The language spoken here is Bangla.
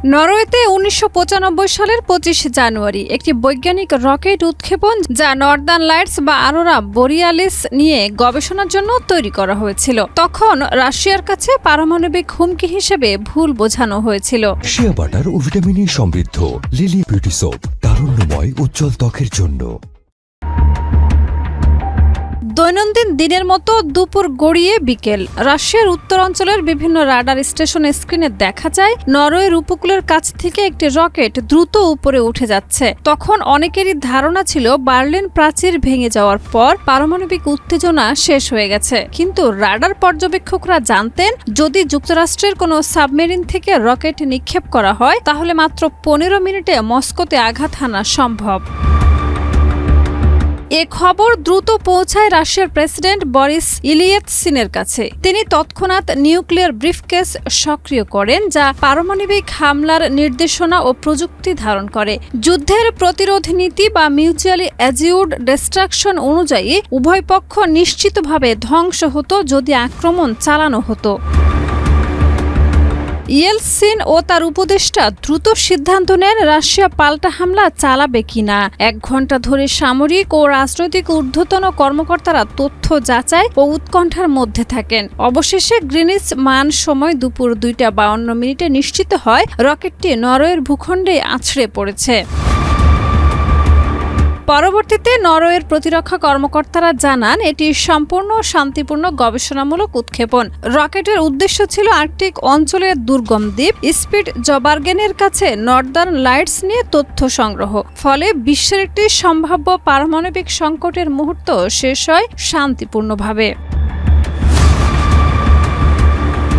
নরওয়েতে ১৯৯৫ সালের ২৫ জানুয়ারি একটি বৈজ্ঞানিক রকেট উৎক্ষেপণ যা নর্দার্ন লাইটস বা আরোরা বোরিয়ালিস নিয়ে গবেষণার জন্য তৈরি করা হয়েছিল। তখন রাশিয়ার কাছে পারমাণবিক হুমকি হিসেবে ভুল বোঝানো হয়েছিল। শিয়া বাটার ও ভিটামিনে সমৃদ্ধ লিলি বিউটি সোপ, তারুণ্যময় উজ্জ্বল ত্বকের জন্য। দৈনন্দিন দিনের মতো দুপুর গড়িয়ে বিকেল রাশিয়ার উত্তরাঞ্চলের বিভিন্ন রাডার স্টেশনের স্ক্রিনে দেখা যায় নরওয়ের উপকূলের কাছ থেকে একটি রকেট দ্রুত উপরে উঠে যাচ্ছে। তখন অনেকেরই ধারণা ছিল বার্লিন প্রাচীর ভেঙে যাওয়ার পর পারমাণবিক উত্তেজনা শেষ হয়ে গেছে। কিন্তু রাডার পর্যবেক্ষকরা জানতেন, যদি যুক্তরাষ্ট্রের কোনো সাবমেরিন থেকে রকেট নিক্ষেপ করা হয় তাহলে মাত্র ১৫ মিনিটে মস্কোতে আঘাত হানা সম্ভব। এ খবর দ্রুত পৌঁছায় রাশিয়ার প্রেসিডেন্ট বরিস ইলিয়েতসিনের কাছে। তিনি তৎক্ষণাৎ নিউক্লিয়ার ব্রিফকেস সক্রিয় করেন, যা পারমাণবিক হামলার নির্দেশনা ও প্রযুক্তি ধারণ করে। যুদ্ধের প্রতিরোধ নীতি বা মিউচুয়ালি অ্যাজিউর্ড ডিস্ট্রাকশন অনুযায়ী উভয় পক্ষ নিশ্চিতভাবে ধ্বংস হতো যদি আক্রমণ চালানো হতো। ইয়েলসিন ও তার উপদেষ্টা দ্রুত সিদ্ধান্ত নেন রাশিয়া পাল্টা হামলা চালাবে কিনা। ১ ঘণ্টা ধরে সামরিক ও রাজনৈতিক ঊর্ধ্বতন কর্মকর্তারা তথ্য যাচাই ও উৎকণ্ঠার মধ্যে থাকেন। অবশেষে গ্রিনিচ মান সময় দুপুর ২টা ৫২ নিশ্চিত হয় রকেটটি নরওয়ের ভূখণ্ডে আছড়ে পড়েছে। পরবর্তীতে নরওয়ের প্রতিরক্ষা কর্মকর্তারা জানান, এটি সম্পূর্ণ শান্তিপূর্ণ গবেষণামূলক উৎক্ষেপণ। রকেটের উদ্দেশ্য ছিল আর্কটিক অঞ্চলের দুর্গম দ্বীপ স্পিটজবার্গেনের কাছে নর্দার্ন লাইটস নিয়ে তথ্য সংগ্রহ। ফলে বিশ্বের একটি সম্ভাব্য পারমাণবিক সংকটের মুহূর্ত শেষ হয় শান্তিপূর্ণভাবে।